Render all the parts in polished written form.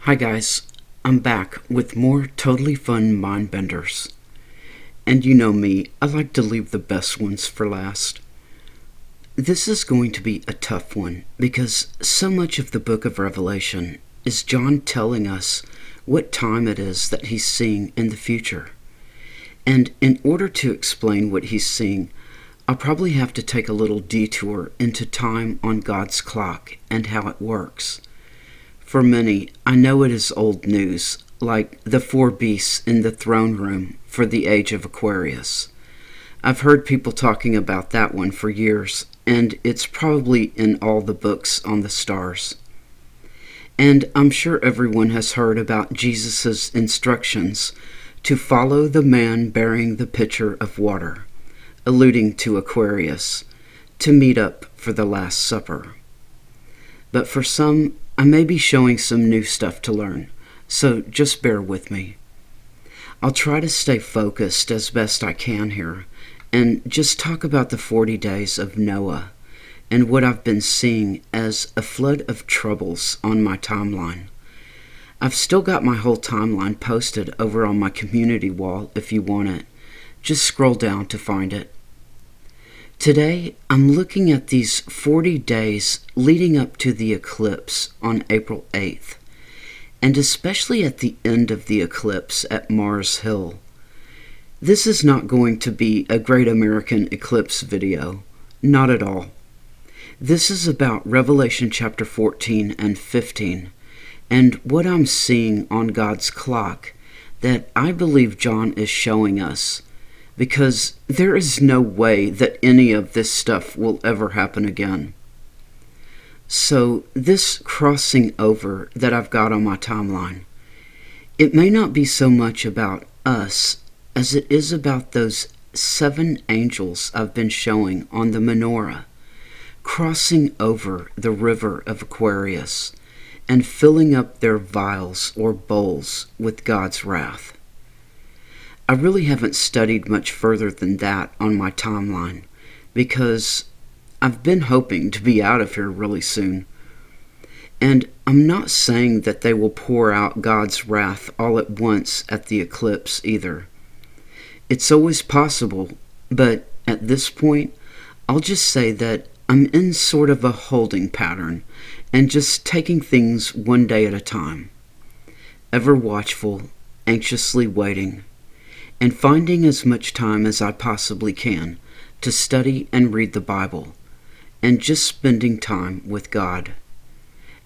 Hi guys, I'm back with more totally fun mind benders. And you know me, I like to leave the best ones for last. This is going to be a tough one because so much of the book of Revelation is John telling us what time it is that he's seeing in the future. And in order to explain what he's seeing, I'll probably have to take a little detour into time on God's clock and how it works. For many, I know it is old news, like the four beasts in the throne room for the age of Aquarius. I've heard people talking about that one for years, and it's probably in all the books on the stars. And I'm sure everyone has heard about Jesus' instructions to follow the man bearing the pitcher of water, alluding to Aquarius, to meet up for the Last Supper. But for some, I may be showing some new stuff to learn, so just bear with me. I'll try to stay focused as best I can here, and just talk about the 40 days of Noah, and what I've been seeing as a flood of troubles on my timeline. I've still got my whole timeline posted over on my community wall if you want it. Just scroll down to find it. Today, I'm looking at these 40 days leading up to the eclipse on April 8th, and especially at the end of the eclipse at Mars Hill. This is not going to be a Great American Eclipse video, not at all. This is about Revelation chapter 14 and 15, and what I'm seeing on God's clock that I believe John is showing us, because there is no way that any of this stuff will ever happen again. So this crossing over that I've got on my timeline, it may not be so much about us as it is about those 7 angels I've been showing on the menorah, crossing over the river of Aquarius and filling up their vials or bowls with God's wrath. I really haven't studied much further than that on my timeline because I've been hoping to be out of here really soon. And I'm not saying that they will pour out God's wrath all at once at the eclipse either. It's always possible, but at this point, I'll just say that I'm in sort of a holding pattern and just taking things one day at a time. Ever watchful, anxiously waiting, and finding as much time as I possibly can to study and read the Bible, and just spending time with God,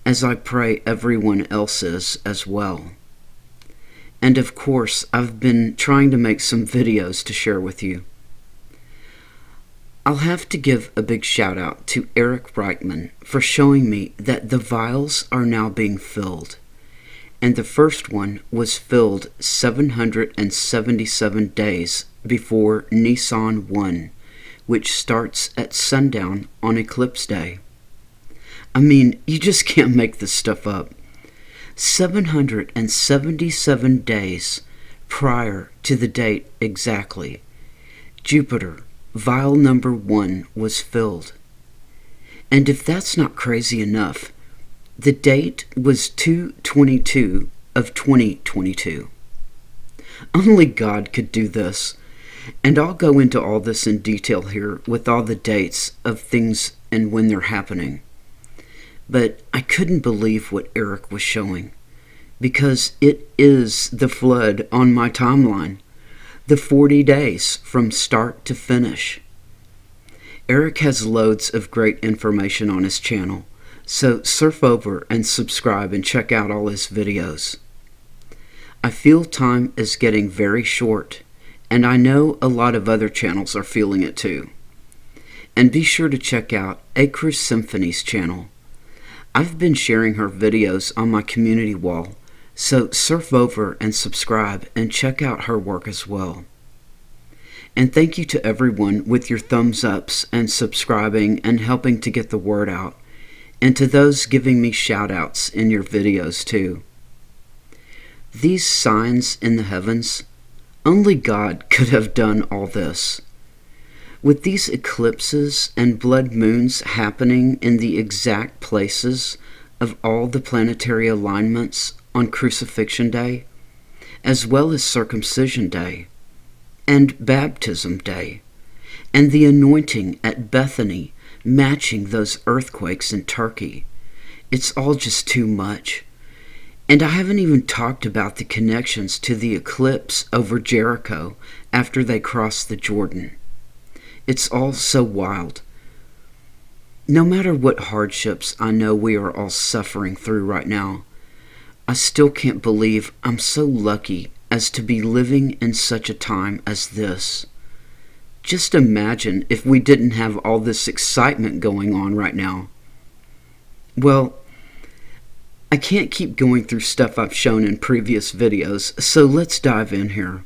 as I pray everyone else is as well. And of course, I've been trying to make some videos to share with you. I'll have to give a big shout out to Eric Reichman for showing me that the vials are now being filled. And the first one was filled 777 days before Nisan 1, which starts at sundown on Eclipse Day. I mean, you just can't make this stuff up. 777 days prior to the date exactly, Jupiter, vial number 1, was filled. And if that's not crazy enough, the date was 2/22 of 2022. Only God could do this. And I'll go into all this in detail here with all the dates of things and when they're happening. But I couldn't believe what Eric was showing, because it is the flood on my timeline, the 40 days from start to finish. Eric has loads of great information on his channel, so surf over and subscribe and check out all his videos. I feel time is getting very short, and I know a lot of other channels are feeling it too. And be sure to check out Eclipse Symphony's channel. I've been sharing her videos on my community wall, so surf over and subscribe and check out her work as well. And thank you to everyone with your thumbs ups and subscribing and helping to get the word out, and to those giving me shout outs in your videos too. These signs in the heavens, only God could have done all this. With these eclipses and blood moons happening in the exact places of all the planetary alignments on Crucifixion Day, as well as Circumcision Day, and Baptism Day, and the anointing at Bethany matching those earthquakes in Turkey. It's all just too much. And I haven't even talked about the connections to the eclipse over Jericho after they crossed the Jordan. It's all so wild. No matter what hardships I know we are all suffering through right now, I still can't believe I'm so lucky as to be living in such a time as this. Just imagine if we didn't have all this excitement going on right now. Well, I can't keep going through stuff I've shown in previous videos, so let's dive in here.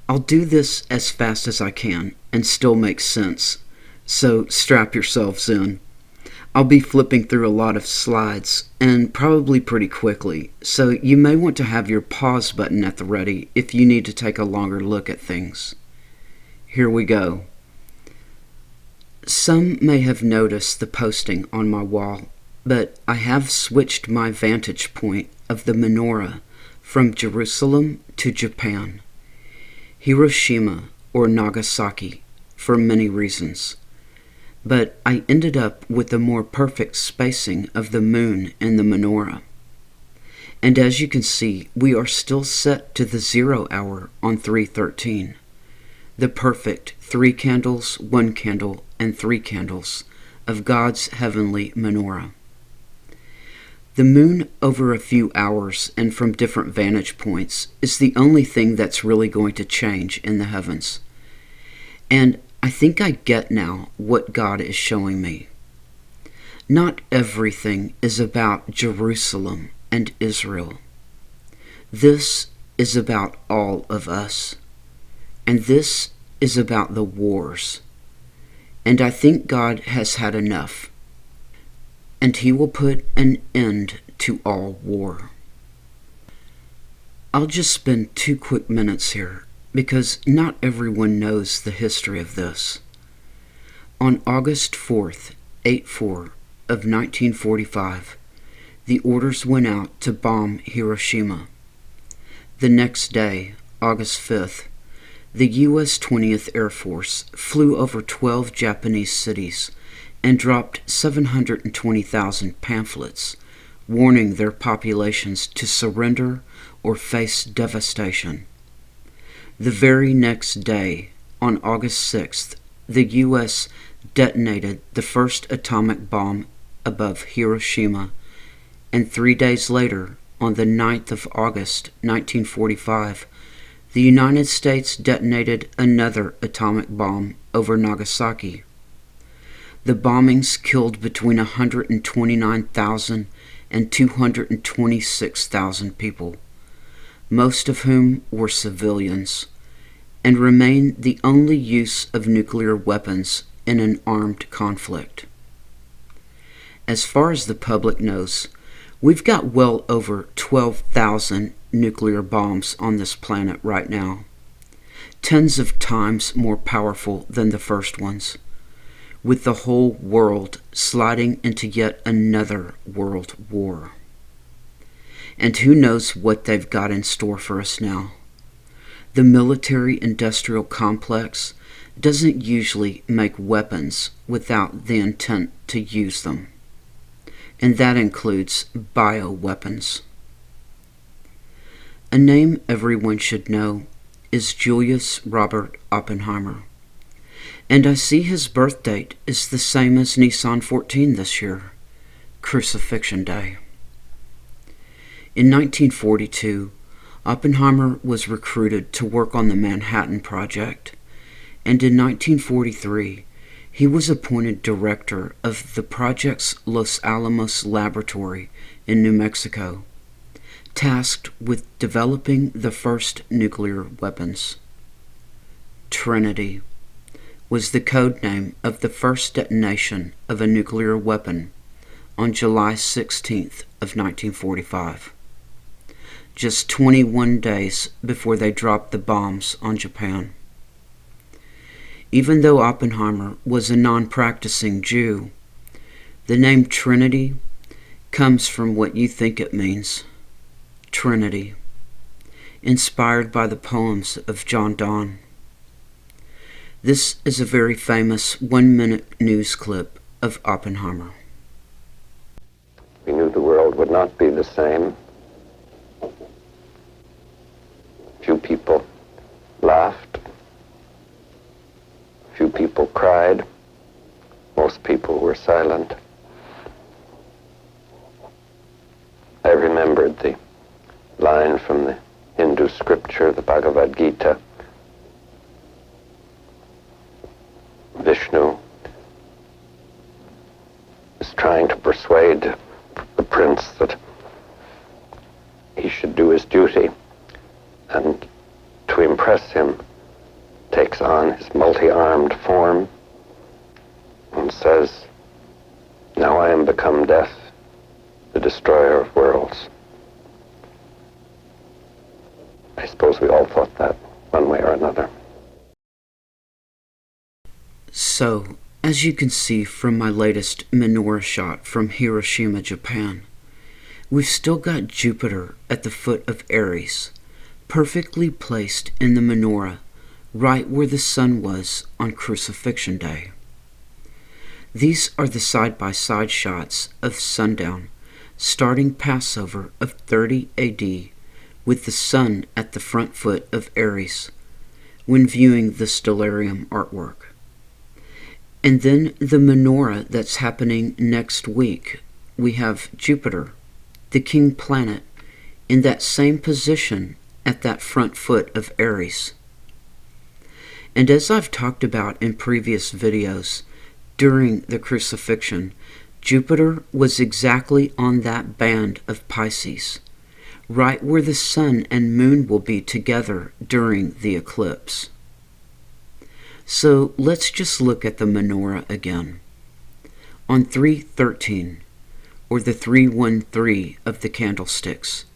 I'll do this as fast as I can and still make sense, so strap yourselves in. I'll be flipping through a lot of slides, and probably pretty quickly, so you may want to have your pause button at the ready if you need to take a longer look at things. Here we go. Some may have noticed the posting on my wall, but I have switched my vantage point of the menorah from Jerusalem to Japan, Hiroshima or Nagasaki, for many reasons. But I ended up with a more perfect spacing of the moon in the menorah. And as you can see, we are still set to the 0 hour on 3/13, the perfect 3 candles, 1 candle, and 3 candles of God's heavenly menorah. The moon over a few hours and from different vantage points is the only thing that's really going to change in the heavens. And I think I get now what God is showing me. Not everything is about Jerusalem and Israel. This is about all of us. And this is about the wars. And I think God has had enough. And He will put an end to all war. I'll just spend 2 quick minutes here, because not everyone knows the history of this. On August 4th, 8/4 of 1945, the orders went out to bomb Hiroshima. The next day, August 5th, the U.S. 20th Air Force flew over 12 Japanese cities and dropped 720,000 pamphlets warning their populations to surrender or face devastation. The very next day, on August 6th, the U.S. detonated the first atomic bomb above Hiroshima, and 3 days later, on the 9th of August, 1945, the United States detonated another atomic bomb over Nagasaki. The bombings killed between 129,000 and 226,000 people, most of whom were civilians, and remain the only use of nuclear weapons in an armed conflict. As far as the public knows, we've got well over 12,000 nuclear bombs on this planet right now, tens of times more powerful than the first ones, with the whole world sliding into yet another world war. And who knows what they've got in store for us now. The military-industrial complex doesn't usually make weapons without the intent to use them, and that includes bioweapons. A name everyone should know is Julius Robert Oppenheimer, and I see his birth date is the same as Nisan 14 this year, Crucifixion Day. In 1942, Oppenheimer was recruited to work on the Manhattan Project, and in 1943, he was appointed director of the project's Los Alamos laboratory in New Mexico, tasked with developing the first nuclear weapons. Trinity was the code name of the first detonation of a nuclear weapon on July 16th of 1945, just 21 days before they dropped the bombs on Japan. Even though Oppenheimer was a non-practicing Jew, the name Trinity comes from what you think it means: Trinity, inspired by the poems of John Donne. This is a very famous 1-minute news clip of Oppenheimer. We knew the world would not be the same. Few people laughed. Few people cried. Most people were silent. I remembered the line from the Hindu scripture, the Bhagavad Gita. Vishnu is trying to persuade the prince that he should do his duty, and to impress him takes on his multi-armed form and says, "Now I am become death, the destroyer of worlds." I suppose we all thought that one way or another. So, as you can see from my latest menorah shot from Hiroshima, Japan, we've still got Jupiter at the foot of Aries, perfectly placed in the menorah, right where the sun was on Crucifixion Day. These are the side-by-side shots of sundown, starting Passover of 30 AD, with the sun at the front foot of Aries, when viewing the stellarium artwork. And then the menorah that's happening next week, we have Jupiter, the king planet, in that same position at that front foot of Aries. And as I've talked about in previous videos, during the crucifixion, Jupiter was exactly on that band of Pisces, right where the sun and moon will be together during the eclipse. So let's just look at the menorah again. On 313, or the 313 of the candlesticks,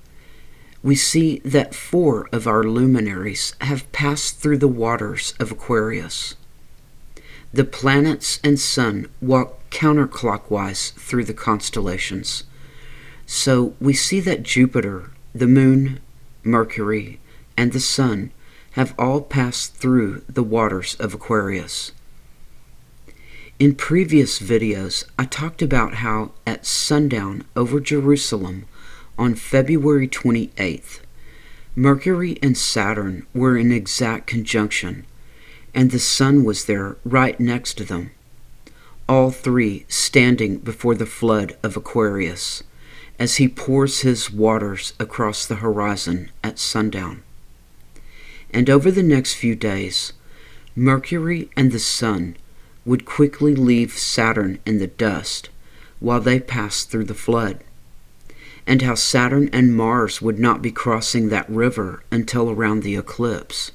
we see that 4 of our luminaries have passed through the waters of Aquarius. The planets and sun walk counterclockwise through the constellations. So we see that Jupiter, the moon, Mercury, and the sun have all passed through the waters of Aquarius. In previous videos, I talked about how at sundown over Jerusalem on February 28th, Mercury and Saturn were in exact conjunction, and the sun was there right next to them, all 3 standing before the flood of Aquarius as he pours his waters across the horizon at sundown. And over the next few days, Mercury and the sun would quickly leave Saturn in the dust while they passed through the flood, and how Saturn and Mars would not be crossing that river until around the eclipse.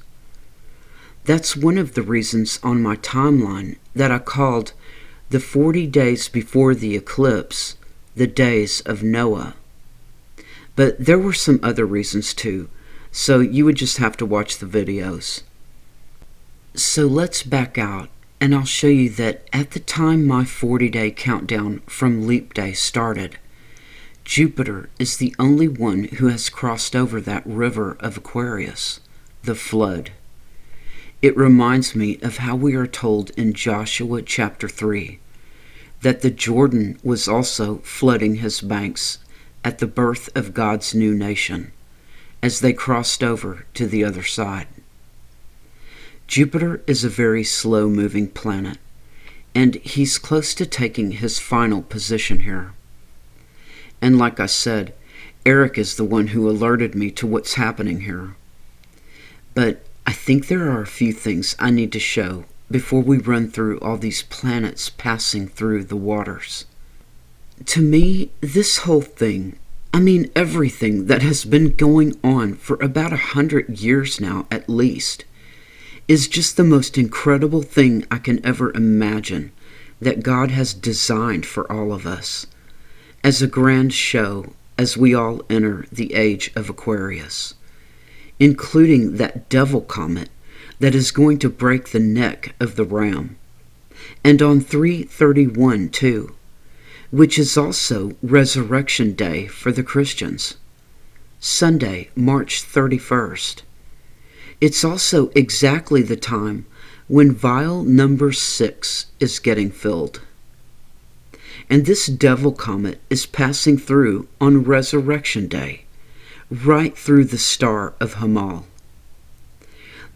That's one of the reasons on my timeline that I called the 40 days before the eclipse the days of Noah. But there were some other reasons too, so you would just have to watch the videos. So let's back out, and I'll show you that at the time my 40-day countdown from Leap Day started, Jupiter is the only one who has crossed over that river of Aquarius, the flood. It reminds me of how we are told in Joshua chapter 3 that the Jordan was also flooding his banks at the birth of God's new nation as they crossed over to the other side. Jupiter is a very slow-moving planet, and he's close to taking his final position here. And like I said, Eric is the one who alerted me to what's happening here. But I think there are a few things I need to show before we run through all these planets passing through the waters. To me, this whole thing, everything that has been going on for about 100 years now at least, is just the most incredible thing I can ever imagine that God has designed for all of us, as a grand show as we all enter the age of Aquarius, including that devil comet that is going to break the neck of the ram, and on 3/31 too, which is also Resurrection Day for the Christians. Sunday, March 31st. It's also exactly the time when vial number 6 is getting filled. And this devil comet is passing through on Resurrection Day, right through the star of Hamal.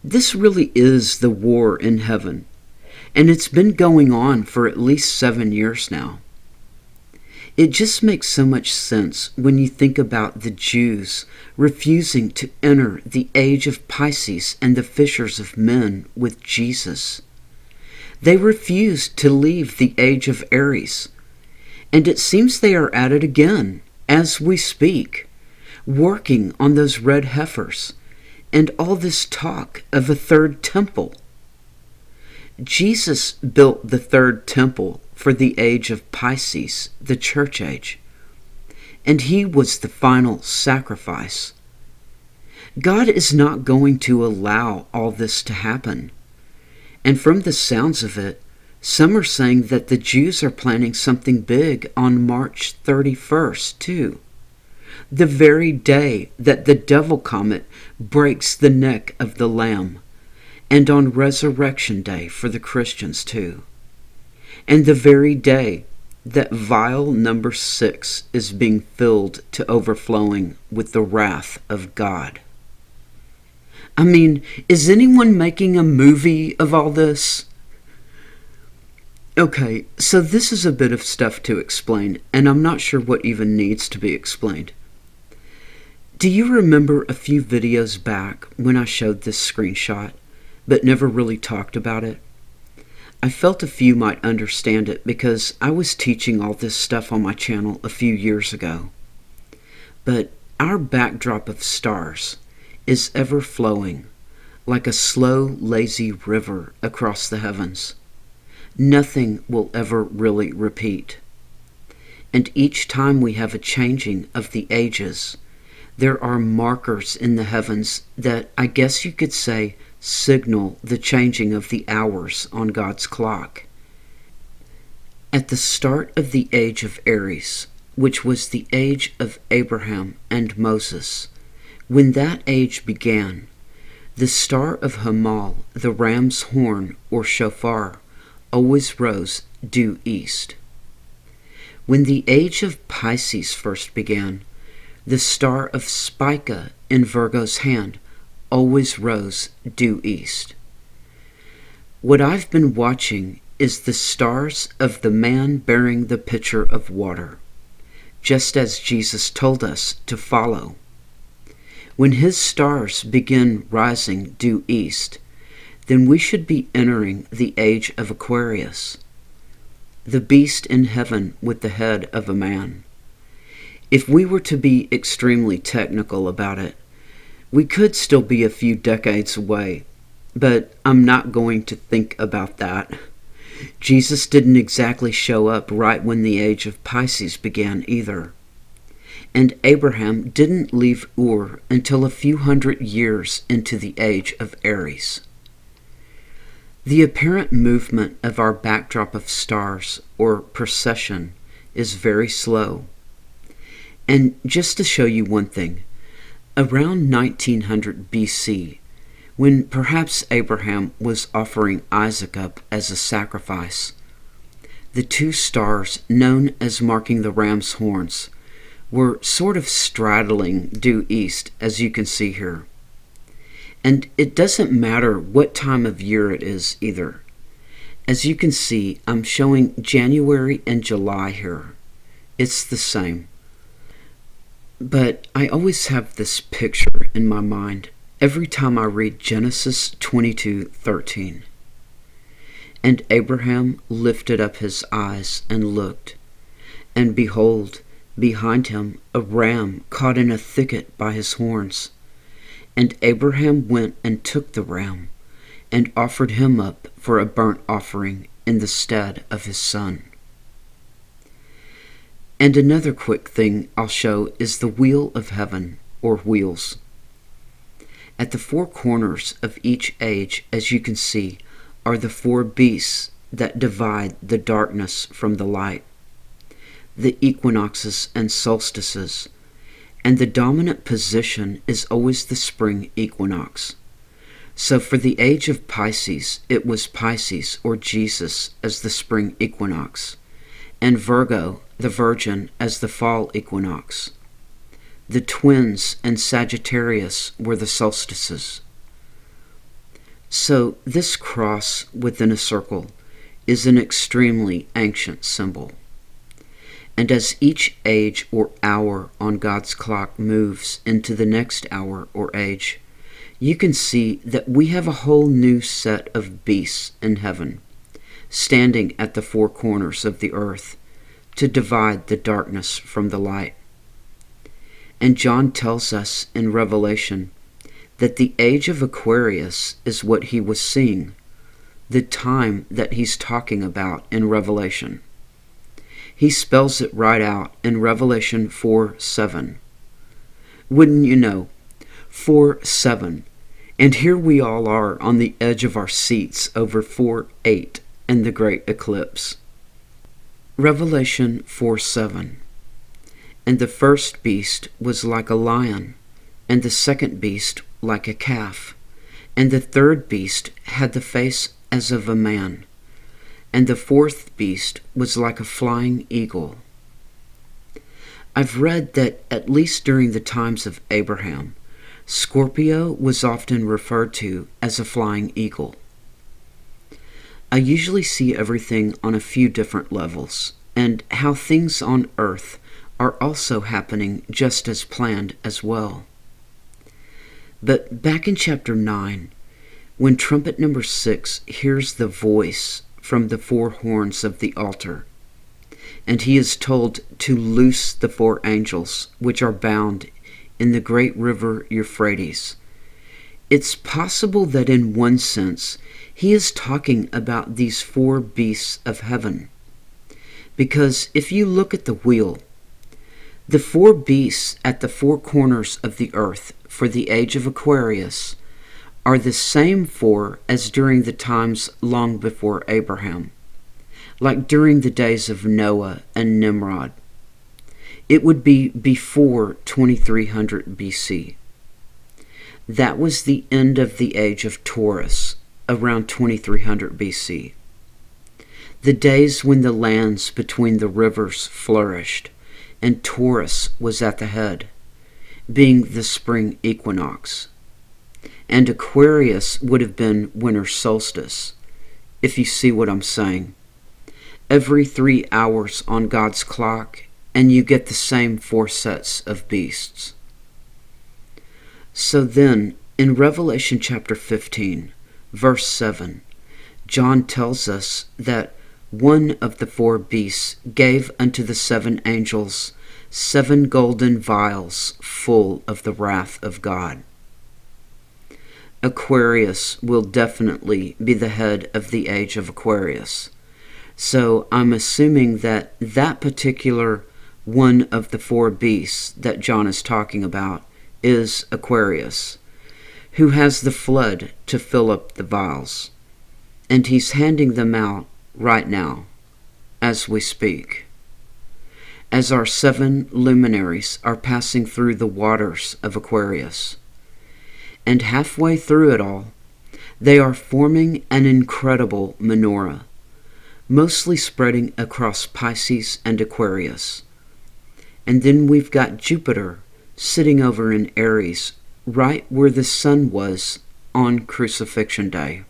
This really is the war in heaven, and it's been going on for at least 7 years now. It just makes so much sense when you think about the Jews refusing to enter the age of Pisces and the fishers of men with Jesus. They refused to leave the age of Aries, and it seems they are at it again as we speak, working on those red heifers and all this talk of a third temple. Jesus built the third temple for the age of Pisces, the church age, and he was the final sacrifice. God is not going to allow all this to happen, and from the sounds of it, some are saying that the Jews are planning something big on March 31st too, the very day that the devil comet breaks the neck of the Lamb, and on Resurrection Day for the Christians too, and the very day that vial number 6 is being filled to overflowing with the wrath of God. I mean, is anyone making a movie of all this? Okay, so this is a bit of stuff to explain, and I'm not sure what even needs to be explained. Do you remember a few videos back when I showed this screenshot, but never really talked about it? I felt a few might understand it because I was teaching all this stuff on my channel a few years ago. But our backdrop of stars is ever flowing, like a slow, lazy river across the heavens. Nothing will ever really repeat. And each time we have a changing of the ages, there are markers in the heavens that I guess you could say signal the changing of the hours on God's clock. At the start of the age of Aries, which was the age of Abraham and Moses, when that age began, the star of Hamal, the ram's horn or shofar, always rose due east. When the age of Pisces first began, the star of Spica in Virgo's hand always rose due east. What I've been watching is the stars of the man bearing the pitcher of water, just as Jesus told us to follow. When his stars begin rising due east, then we should be entering the age of Aquarius, the beast in heaven with the head of a man. If we were to be extremely technical about it, we could still be a few decades away, but I'm not going to think about that. Jesus didn't exactly show up right when the age of Pisces began either. And Abraham didn't leave Ur until a few hundred years into the age of Aries. The apparent movement of our backdrop of stars, or precession, is very slow. And just to show you one thing, around 1900 BC, when perhaps Abraham was offering Isaac up as a sacrifice, the two stars known as marking the ram's horns were sort of straddling due east, as you can see here. And it doesn't matter what time of year it is either. As you can see, I'm showing January and July here. It's the same. But I always have this picture in my mind every time I read Genesis 22:13. And Abraham lifted up his eyes and looked, and behold, behind him a ram caught in a thicket by his horns. And Abraham went and took the ram, and offered him up for a burnt offering in the stead of his son. And another quick thing I'll show is the wheel of heaven, or wheels. At the four corners of each age, as you can see, are the four beasts that divide the darkness from the light, the equinoxes and solstices, and the dominant position is always the spring equinox. So for the age of Pisces, it was Pisces or Jesus as the spring equinox, and Virgo, the Virgin, as the fall equinox. The twins and Sagittarius were the solstices. So this cross within a circle is an extremely ancient symbol. And as each age or hour on God's clock moves into the next hour or age, you can see that we have a whole new set of beasts in heaven, standing at the four corners of the earth to divide the darkness from the light. And John tells us in Revelation that the age of Aquarius is what he was seeing, the time that he's talking about in Revelation. He spells it right out in Revelation 4:7. Wouldn't you know, 4:7, and here we all are on the edge of our seats over 4:8 and the great eclipse. Revelation 4:7. And the first beast was like a lion, and the second beast like a calf, and the third beast had the face as of a man, and the fourth beast was like a flying eagle. I've read that at least during the times of Abraham, Scorpio was often referred to as a flying eagle. I usually see everything on a few different levels, and how things on earth are also happening just as planned as well. But back in chapter 9, when trumpet number 6 hears the voice from the four horns of the altar, and he is told to loose the four angels which are bound in the great river Euphrates, it's possible that in one sense he is talking about these four beasts of heaven. Because if you look at the wheel, the four beasts at the four corners of the earth for the age of Aquarius are the same four as during the times long before Abraham, like during the days of Noah and Nimrod. It would be before 2300 BC. That was the end of the age of Taurus, around 2300 BC. The days when the lands between the rivers flourished, and Taurus was at the head, being the spring equinox. And Aquarius would have been winter solstice, if you see what I'm saying. Every 3 hours on God's clock, and you get the same four sets of beasts. So then, in Revelation chapter 15, verse 7, John tells us that one of the four beasts gave unto the seven angels 7 golden vials full of the wrath of God. Aquarius will definitely be the head of the age of Aquarius. So I'm assuming that that particular one of the four beasts that John is talking about is Aquarius, who has the flood to fill up the vials. And he's handing them out right now, as we speak, as our 7 luminaries are passing through the waters of Aquarius. And halfway through it all, they are forming an incredible menorah, mostly spreading across Pisces and Aquarius. And then we've got Jupiter sitting over in Aries, right where the sun was on Crucifixion Day.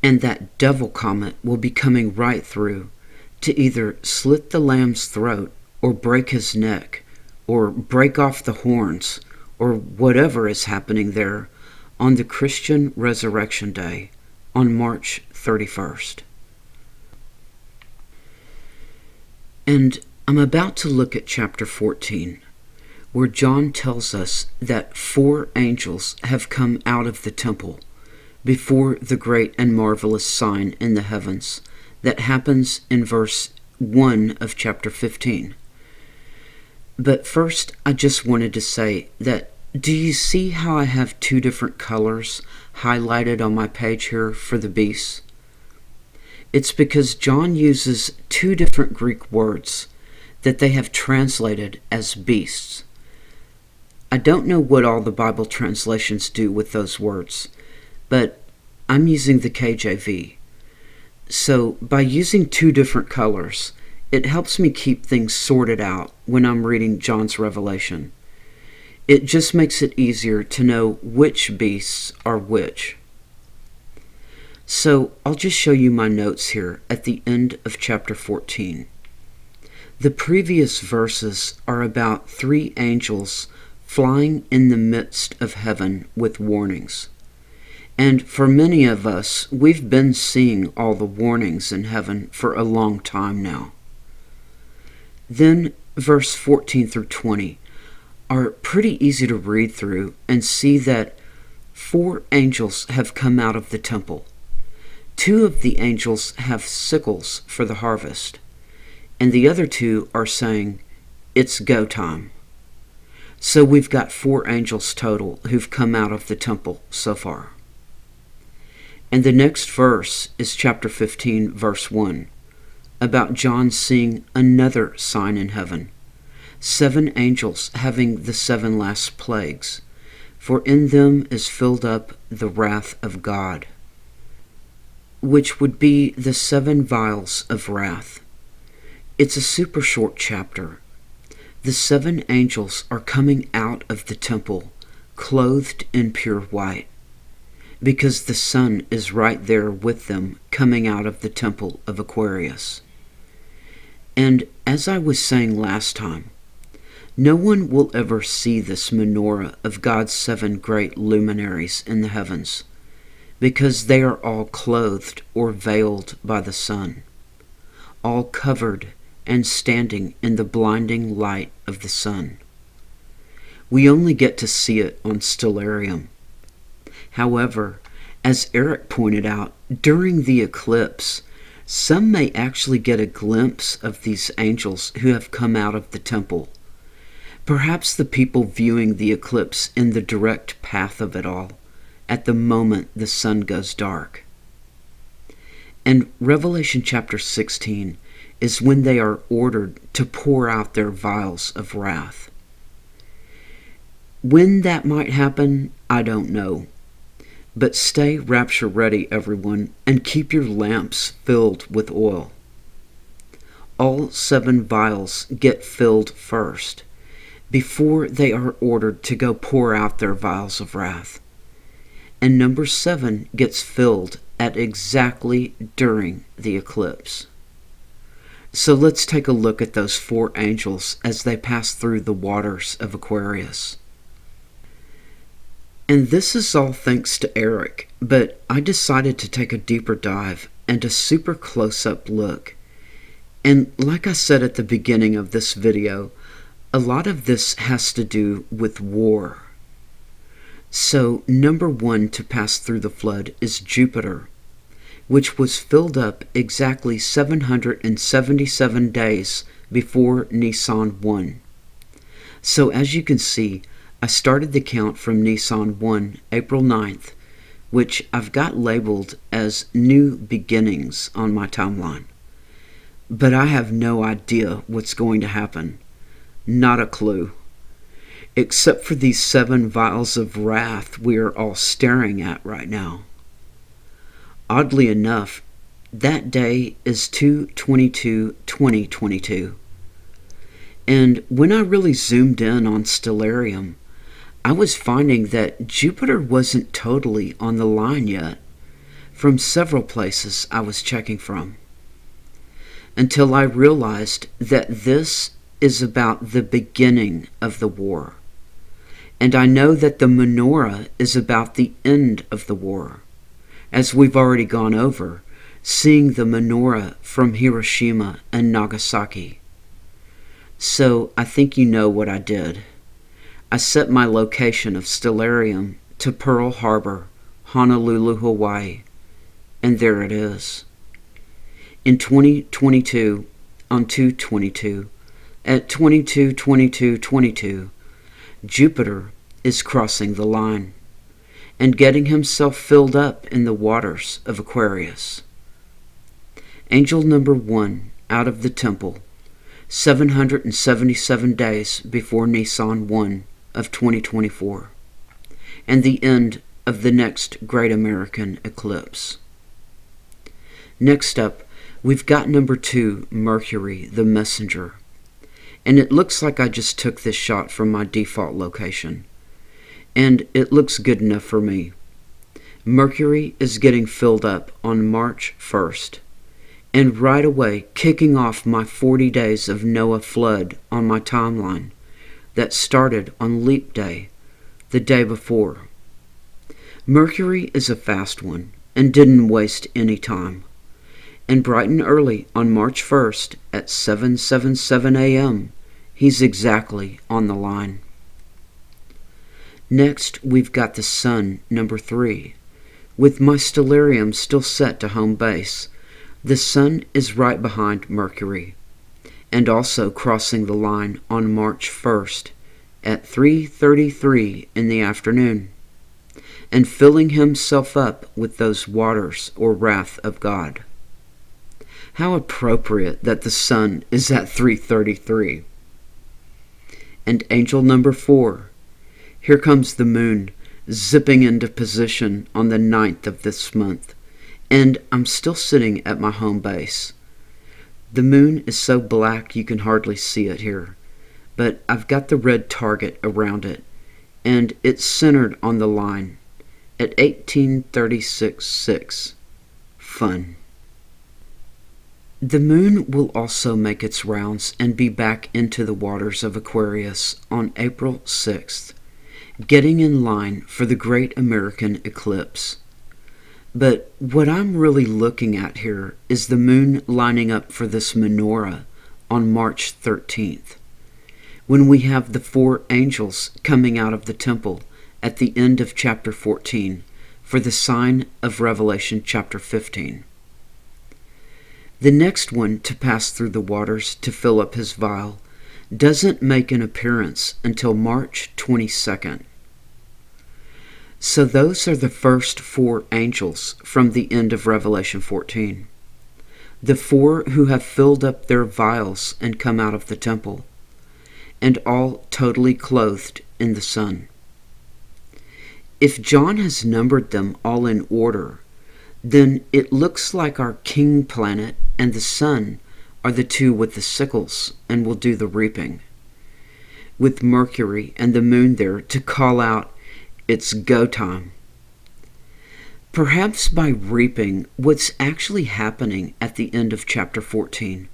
And that devil comet will be coming right through to either slit the lamb's throat or break his neck or break off the horns or whatever is happening there on the Christian Resurrection Day on March 31st. And I'm about to look at chapter 14, where John tells us that 4 angels have come out of the temple before the great and marvelous sign in the heavens that happens in verse 1 of chapter 15. But first, I just wanted to say that, do you see how I have 2 different colors highlighted on my page here for the beasts? It's because John uses 2 different Greek words that they have translated as beasts. I don't know what all the Bible translations do with those words, but I'm using the KJV. So by using two different colors, it helps me keep things sorted out when I'm reading John's Revelation. It just makes it easier to know which beasts are which. So I'll just show you my notes here at the end of chapter 14. The previous verses are about 3 angels flying in the midst of heaven with warnings. And for many of us, we've been seeing all the warnings in heaven for a long time now. Then verse 14 through 20 are pretty easy to read through and see that 4 angels have come out of the temple. 2 of the angels have sickles for the harvest, and the other 2 are saying, "It's go time." So we've got 4 angels total who've come out of the temple so far. And the next verse is chapter 15, verse 1, about John seeing another sign in heaven, 7 angels having the 7 last plagues, for in them is filled up the wrath of God, which would be the 7 vials of wrath. It's a super short chapter. The 7 angels are coming out of the temple, clothed in pure white, because the sun is right there with them coming out of the temple of Aquarius. And as I was saying last time, no one will ever see this menorah of God's 7 great luminaries in the heavens, because they are all clothed or veiled by the sun, all covered and standing in the blinding light of the sun. We only get to see it on Stellarium. However, as Eric pointed out, during the eclipse, some may actually get a glimpse of these angels who have come out of the temple. Perhaps the people viewing the eclipse in the direct path of it all, at the moment the sun goes dark. And Revelation chapter 16 is when they are ordered to pour out their vials of wrath. When that might happen, I don't know. But stay rapture ready, everyone, and keep your lamps filled with oil. All 7 vials get filled first, before they are ordered to go pour out their vials of wrath. And number 7 gets filled at exactly during the eclipse. So let's take a look at those 4 angels as they pass through the waters of Aquarius. And this is all thanks to Eric, but I decided to take a deeper dive and a super close-up look. And like I said at the beginning of this video, a lot of this has to do with war. So number 1 to pass through the flood is Jupiter, which was filled up exactly 777 days before Nisan 1. So as you can see, I started the count from Nisan 1, April 9th, which I've got labeled as New Beginnings on my timeline. But I have no idea what's going to happen. Not a clue. Except for these 7 vials of wrath we are all staring at right now. Oddly enough, that day is 2/22/2022. And when I really zoomed in on Stellarium, I was finding that Jupiter wasn't totally on the line yet, from several places I was checking from, until I realized that this is about the beginning of the war. And I know that the menorah is about the end of the war, as we've already gone over, seeing the menorah from Hiroshima and Nagasaki. So I think you know what I did. I set my location of Stellarium to Pearl Harbor, Honolulu, Hawaii, and there it is. In 2022, on 2/22, at 22/22/22, Jupiter is crossing the line and getting himself filled up in the waters of Aquarius. Angel number 1 out of the temple, 777 days before Nisan 1 of 2024, and the end of the next great American eclipse. Next up, we've got number 2, Mercury, the Messenger. And it looks like I just took this shot from my default location. And it looks good enough for me. Mercury is getting filled up on March 1st. And right away, kicking off my 40 days of Noah flood on my timeline that started on Leap Day, the day before. Mercury is a fast one and didn't waste any time. And bright and early on March 1st at 7:77 a.m., he's exactly on the line. Next, we've got the Sun, number 3. With my stellarium still set to home base, the Sun is right behind Mercury, and also crossing the line on March 1st at 3:33 in the afternoon, and filling himself up with those waters or wrath of God. How appropriate that the Sun is at 3:33. And angel number 4. Here comes the Moon, zipping into position on the 9th of this month, and I'm still sitting at my home base. The Moon is so black you can hardly see it here, but I've got the red target around it, and it's centered on the line at 18:36:6. Fun. The Moon will also make its rounds and be back into the waters of Aquarius on April 6th, getting in line for the Great American Eclipse. But what I'm really looking at here is the Moon lining up for this menorah on March 13th, when we have the 4 angels coming out of the temple at the end of chapter 14 for the sign of Revelation chapter 15. The next one to pass through the waters to fill up his vial doesn't make an appearance until March 22nd. So those are the first 4 angels from the end of Revelation 14. The 4 who have filled up their vials and come out of the temple, and all totally clothed in the sun. If John has numbered them all in order, then it looks like our king planet and the Sun are the 2 with the sickles and will do the reaping, with Mercury and the Moon there to call out, "It's go time." Perhaps by reaping, what's actually happening at the end of chapter 14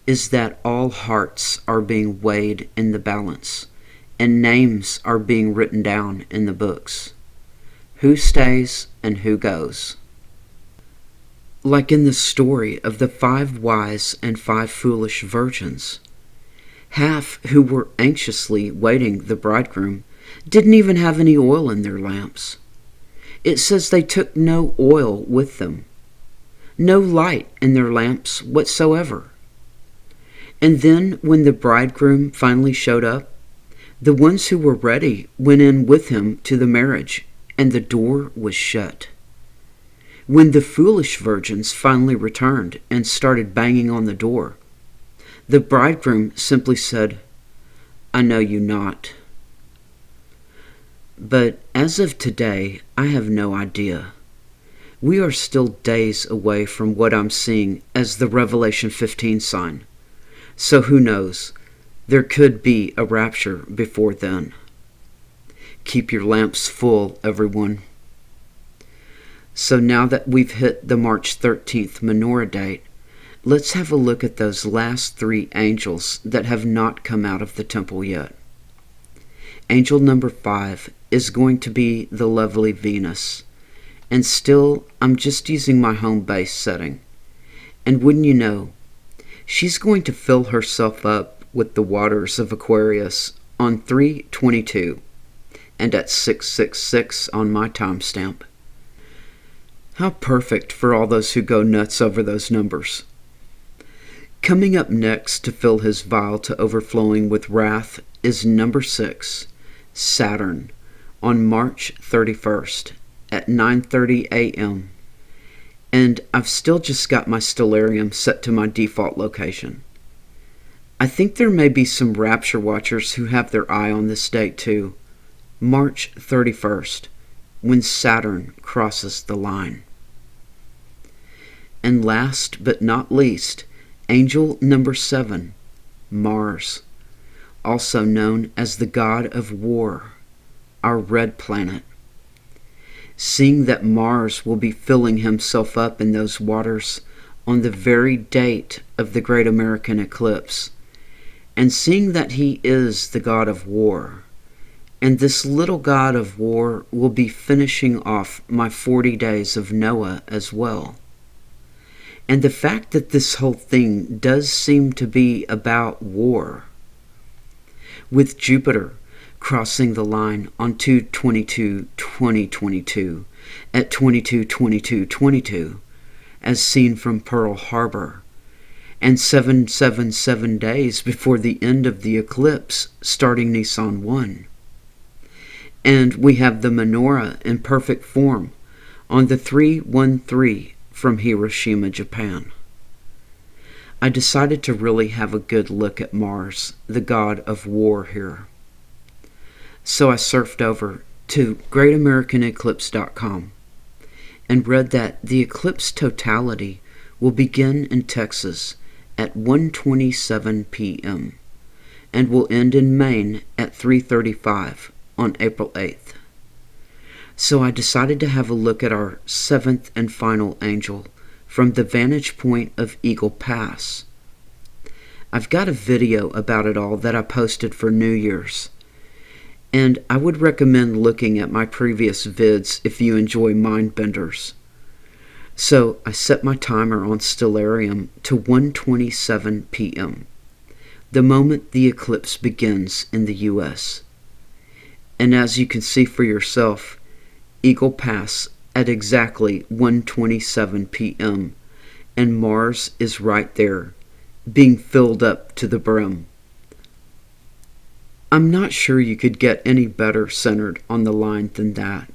is that all hearts are being weighed in the balance, and names are being written down in the books. Who stays and who goes. Like in the story of the 5 wise and 5 foolish virgins. Half who were anxiously waiting the bridegroom didn't even have any oil in their lamps. It says they took no oil with them, no light in their lamps whatsoever. And then when the bridegroom finally showed up, the ones who were ready went in with him to the marriage, and the door was shut. When the foolish virgins finally returned and started banging on the door, the bridegroom simply said, "I know you not." But as of today, I have no idea. We are still days away from what I'm seeing as the Revelation 15 sign. So who knows? There could be a rapture before then. Keep your lamps full, everyone. So now that we've hit the March 13th menorah date, let's have a look at those last 3 angels that have not come out of the temple yet. Angel number 5 is going to be the lovely Venus, and still I'm just using my home base setting. And wouldn't you know, she's going to fill herself up with the waters of Aquarius on 3/22 and at 666 on my timestamp. How perfect for all those who go nuts over those numbers. Coming up next to fill his vial to overflowing with wrath is number 6, Saturn, on March 31st at 9:30 a.m. And I've still just got my stellarium set to my default location. I think there may be some Rapture watchers who have their eye on this date too, March 31st, when Saturn crosses the line. And last but not least, angel number 7, Mars, also known as the god of war, our red planet. Seeing that Mars will be filling himself up in those waters on the very date of the Great American Eclipse, and seeing that he is the god of war, and this little god of war will be finishing off my 40 days of Noah as well. And the fact that this whole thing does seem to be about war, with Jupiter crossing the line on 2/22/2022 at 22/22/22, as seen from Pearl Harbor, and 777 days before the end of the eclipse starting Nisan 1. And we have the menorah in perfect form on the 313 from Hiroshima, Japan. I decided to really have a good look at Mars, the god of war here. So I surfed over to greatamericaneclipse.com and read that the eclipse totality will begin in Texas at 1:27 p.m. and will end in Maine at 3:35 on April 8th. So I decided to have a look at our 7th and final angel from the vantage point of Eagle Pass. I've got a video about it all that I posted for New Year's, and I would recommend looking at my previous vids if you enjoy mind benders. So I set my timer on Stellarium to 1:27 p.m., the moment the eclipse begins in the U.S. And as you can see for yourself, Eagle Pass at exactly 1:27 p.m., and Mars is right there, being filled up to the brim. I'm not sure you could get any better centered on the line than that.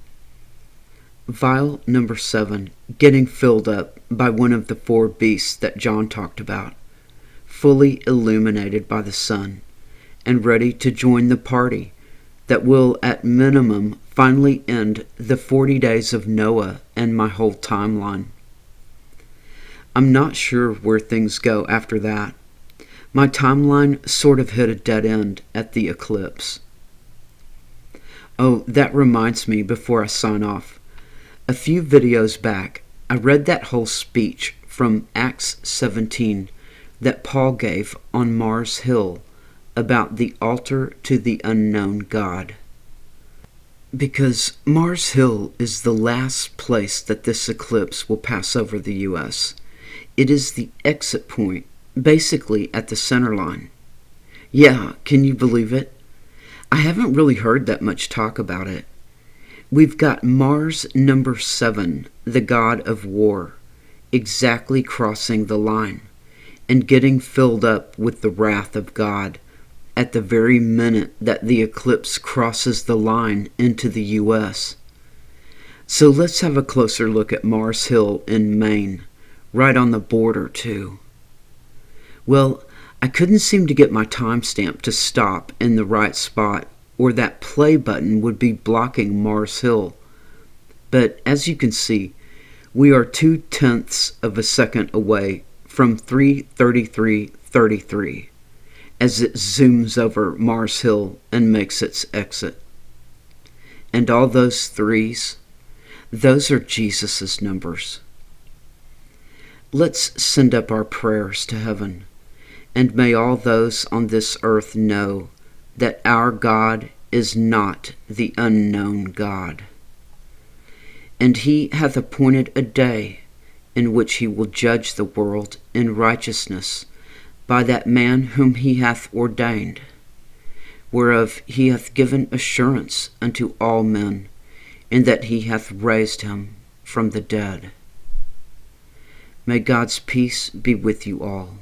Vial number 7 getting filled up by one of the 4 beasts that John talked about, fully illuminated by the sun, and ready to join the party that will at minimum finally end the 40 days of Noah and my whole timeline. I'm not sure where things go after that. My timeline sort of hit a dead end at the eclipse. Oh, that reminds me before I sign off. A few videos back, I read that whole speech from Acts 17 that Paul gave on Mars Hill about the altar to the unknown God. Because Mars Hill is the last place that this eclipse will pass over the U.S. It is the exit point, basically at the center line. Yeah, can you believe it? I haven't really heard that much talk about it. We've got Mars number 7, the god of war, exactly crossing the line and getting filled up with the wrath of God at the very minute that the eclipse crosses the line into the U.S. So let's have a closer look at Mars Hill in Maine, right on the border too. Well, I couldn't seem to get my timestamp to stop in the right spot, or that play button would be blocking Mars Hill. But as you can see, we are 0.2 of a second away from 3:33:33 as it zooms over Mars Hill and makes its exit. And all those 3s, those are Jesus' numbers. Let's send up our prayers to heaven, and may all those on this earth know that our God is not the unknown God. And he hath appointed a day in which he will judge the world in righteousness by that man whom he hath ordained, whereof he hath given assurance unto all men, in that he hath raised him from the dead. May God's peace be with you all.